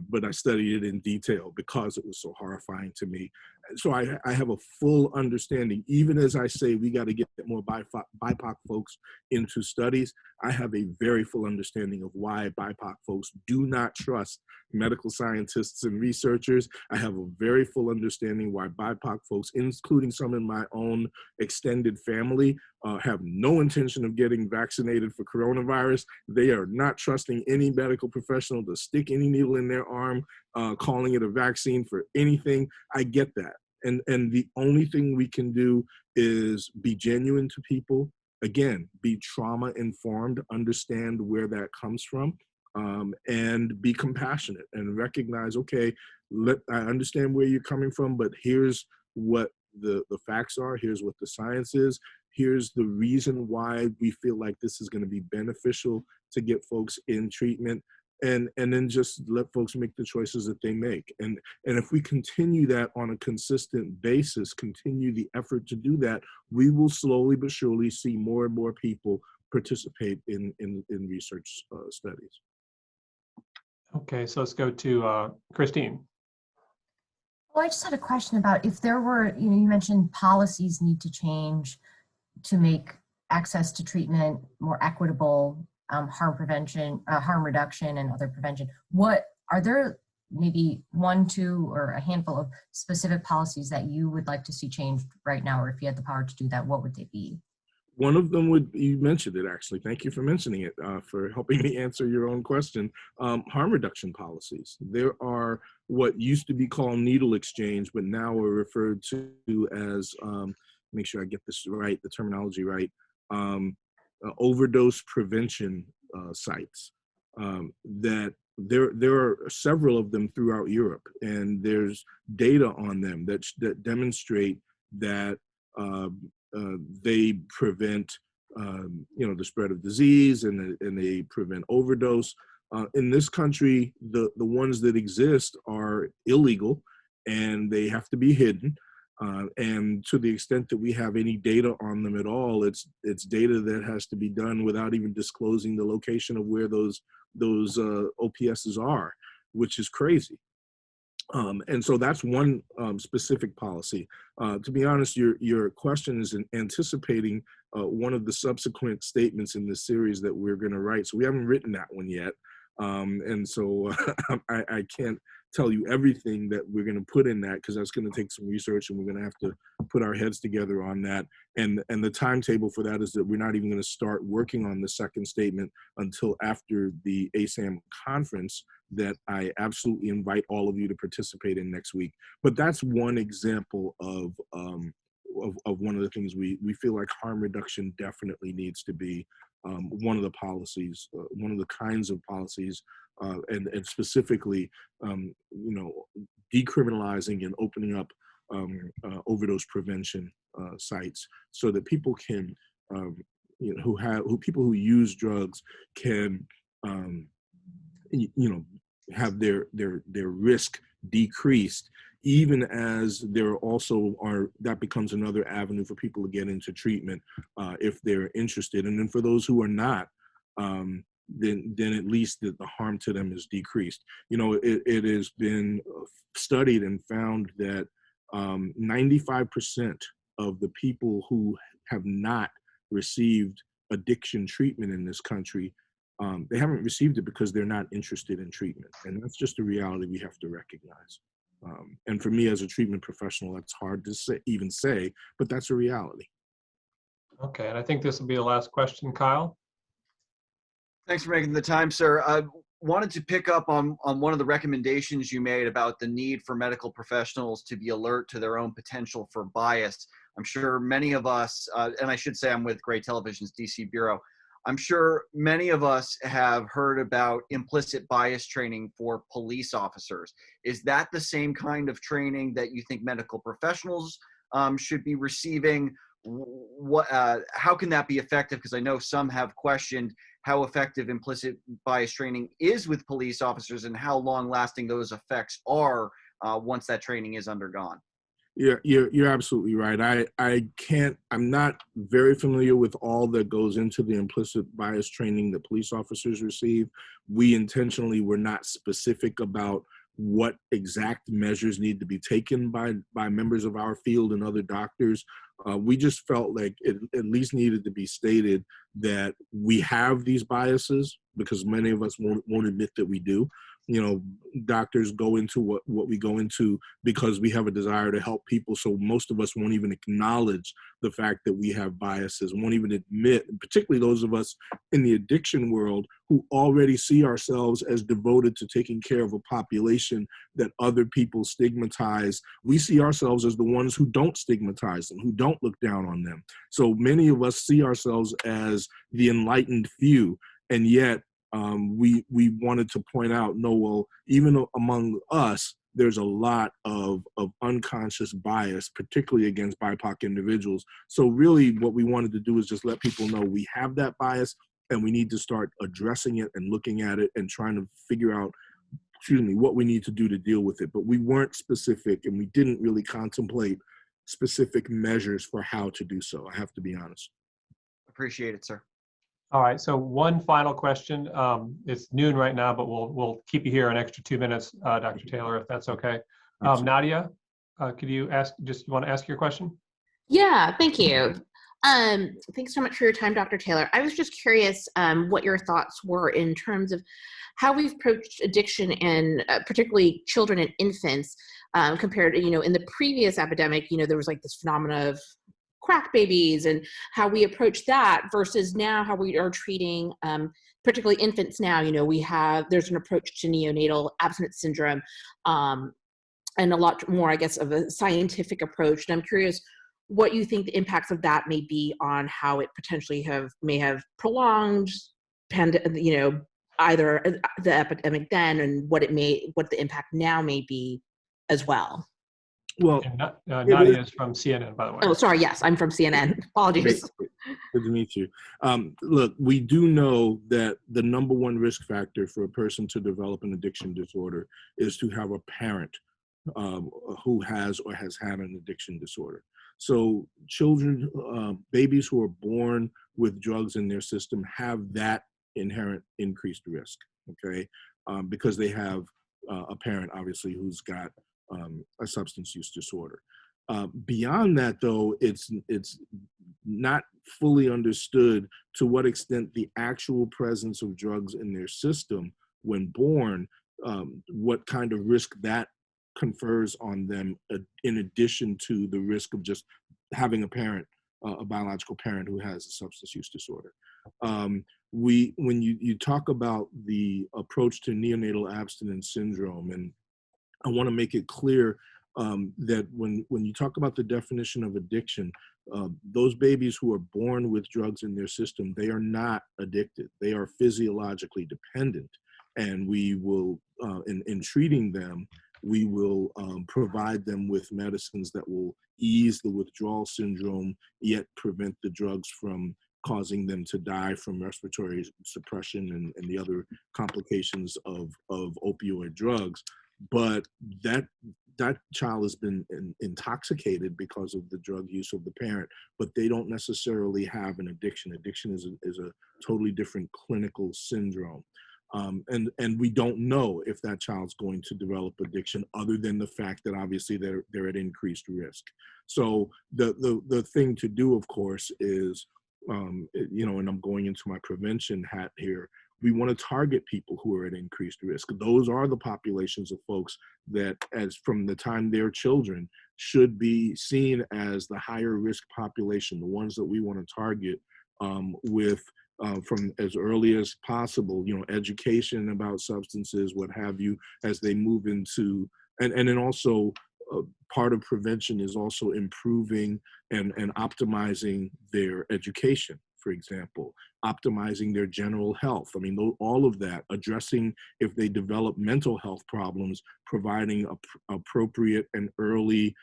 But I studied it in detail because it was so horrifying to me. So I have a full understanding, even as I say we got to get more BIPOC folks into studies, I have a very full understanding of why BIPOC folks do not trust medical scientists and researchers. I have a very full understanding why BIPOC folks, including some in my own extended family, have no intention of getting vaccinated for coronavirus. They are not trusting any medical professional to stick any needle in their arm, calling it a vaccine for anything. I get that. And the only thing we can do is be genuine to people. Again, be trauma informed, understand where that comes from, and be compassionate and recognize, okay, I understand where you're coming from, but here's what the facts are, here's what the science is, here's the reason why we feel like this is going to be beneficial to get folks in treatment, and then just let folks make the choices that they make. And if we continue that on a consistent basis, continue the effort to do that, we will slowly but surely see more and more people participate in research studies. Okay, so let's go to Christine. Well, I just had a question about if there were, you mentioned policies need to change to make access to treatment more equitable, harm prevention, harm reduction, and other prevention. What are there maybe one, two, or a handful of specific policies that you would like to see changed right now, or if you had the power to do that, what would they be? One of them would, you mentioned it actually, thank you for mentioning it, for helping me answer your own question, harm reduction policies. There are what used to be called needle exchange, but now are referred to as, make sure I get this right, the terminology right, overdose prevention sites. That there are several of them throughout Europe, and there's data on them that demonstrate that they prevent the spread of disease, and they prevent overdose. In this country, the ones that exist are illegal, and they have to be hidden. And to the extent that we have any data on them at all, it's data that has to be done without even disclosing the location of where those OPSs are, which is crazy. And so that's one specific policy. To be honest, your question is anticipating one of the subsequent statements in this series that we're going to write. So we haven't written that one yet. And so I can't tell you everything that we're going to put in that, because that's going to take some research, and we're going to have to put our heads together on that. And the timetable for that is that we're not even going to start working on the second statement until after the ASAM conference that I absolutely invite all of you to participate in next week. But that's one example of one of the things we feel like harm reduction definitely needs to be one of the policies, one of the kinds of policies, and specifically, decriminalizing and opening up overdose prevention sites, so that people can, people who use drugs can, have their risk decreased, even as there also are, that becomes another avenue for people to get into treatment if they're interested. And then for those who are not, then at least the harm to them is decreased. You know, it has been studied and found that 95% of the people who have not received addiction treatment in this country, they haven't received it because they're not interested in treatment. And that's just a reality we have to recognize. And for me as a treatment professional, that's hard to say, even say, but that's a reality. Okay, and I think this will be the last question, Kyle. Thanks for making the time, sir. I wanted to pick up on one of the recommendations you made about the need for medical professionals to be alert to their own potential for bias. I'm sure many of us, and I should say I'm with Gray Television's DC Bureau, I'm sure many of us have heard about implicit bias training for police officers. Is that the same kind of training that you think medical professionals should be receiving? How can that be effective? Because I know some have questioned how effective implicit bias training is with police officers and how long lasting those effects are once that training is undergone. You're absolutely right. I'm not very familiar with all that goes into the implicit bias training that police officers receive. We intentionally were not specific about what exact measures need to be taken by members of our field and other doctors. We just felt like it at least needed to be stated that we have these biases, because many of us won't admit that we do. You know, doctors go into what we go into because we have a desire to help people. So most of us won't even acknowledge the fact that we have biases, won't even admit, particularly those of us in the addiction world who already see ourselves as devoted to taking care of a population that other people stigmatize. We see ourselves as the ones who don't stigmatize them, who don't look down on them. So many of us see ourselves as the enlightened few, and yet we wanted to point out, no, well, even among us, there's a lot of unconscious bias, particularly against BIPOC individuals. So really what we wanted to do is just let people know we have that bias and we need to start addressing it and looking at it and trying to figure out, what we need to do to deal with it. But we weren't specific, and we didn't really contemplate specific measures for how to do so. I have to be honest. Appreciate it, sir. All right, so one final question. It's noon right now, but we'll keep you here an extra 2 minutes, Dr. Taylor, if that's okay. Nadia, could you want to ask your question? Yeah, thank you. Thanks so much for your time, Dr. Taylor. I was just curious what your thoughts were in terms of how we've approached addiction and particularly children and infants compared to, in the previous epidemic, there was like this phenomena of crack babies and how we approach that versus now how we are treating particularly infants now. There's an approach to neonatal abstinence syndrome and a lot more, I guess, of a scientific approach. And I'm curious what you think the impacts of that may be on how it potentially may have prolonged either the epidemic then and what the impact now may be as well. Well, Nadia is from CNN, by the way. Oh, sorry. Yes, I'm from CNN. Apologies. Good to meet you. Look, we do know that the number one risk factor for a person to develop an addiction disorder is to have a parent who has or has had an addiction disorder. So children, babies who are born with drugs in their system have that inherent increased risk, okay? Because they have a parent, obviously, who's got a substance use disorder. Beyond that, though, it's not fully understood to what extent the actual presence of drugs in their system when born, what kind of risk that confers on them in addition to the risk of just having a parent, a biological parent who has a substance use disorder. When you talk about the approach to neonatal abstinence syndrome, and I want to make it clear that when you talk about the definition of addiction, those babies who are born with drugs in their system, they are not addicted. They are physiologically dependent. And we will, in treating them, we will provide them with medicines that will ease the withdrawal syndrome, yet prevent the drugs from causing them to die from respiratory suppression and the other complications of opioid drugs. but that child has been intoxicated because of the drug use of the parent, but they don't necessarily have an addiction. Addiction is a totally different clinical syndrome. And we don't know if that child's going to develop addiction, other than the fact that obviously they're at increased risk. So the thing to do, of course, is, and I'm going into my prevention hat here, we want to target people who are at increased risk. Those are the populations of folks that, as from the time they're children, should be seen as the higher risk population, the ones that we want to target with from as early as possible, education about substances, what have you, as they move into, and then also part of prevention is also improving and optimizing their education, for example, optimizing their general health. I mean, all of that, addressing if they develop mental health problems, providing appropriate and early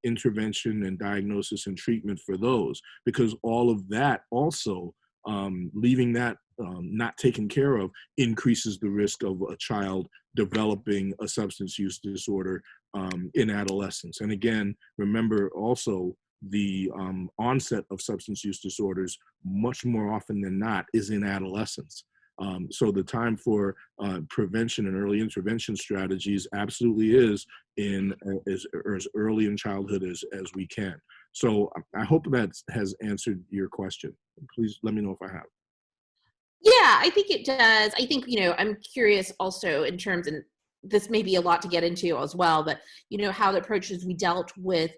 intervention and diagnosis and treatment for those, because all of that also, leaving that not taken care of, increases the risk of a child developing a substance use disorder in adolescence. And again, remember also, the onset of substance use disorders, much more often than not, is in adolescence. So the time for prevention and early intervention strategies absolutely is in as early in childhood as we can. So I hope that has answered your question. Please let me know if I have. Yeah, I think it does. I think, I'm curious also in terms, and this may be a lot to get into as well, but, how the approaches we dealt with,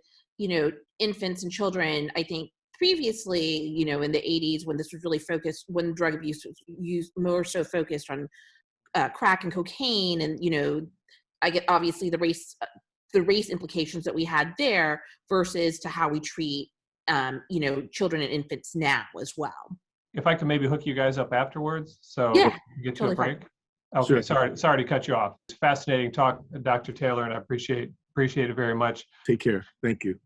infants and children, I think previously, in the 80s, when this was really focused, when drug abuse was used more so focused on crack and cocaine, and, I get obviously the race implications that we had there versus to how we treat, children and infants now as well. If I could maybe hook you guys up afterwards, so Yeah, get to totally a break. fine. Okay, Sure. sorry to cut you off. It's fascinating talk, Dr. Taylor, and I appreciate it very much. Take care. Thank you.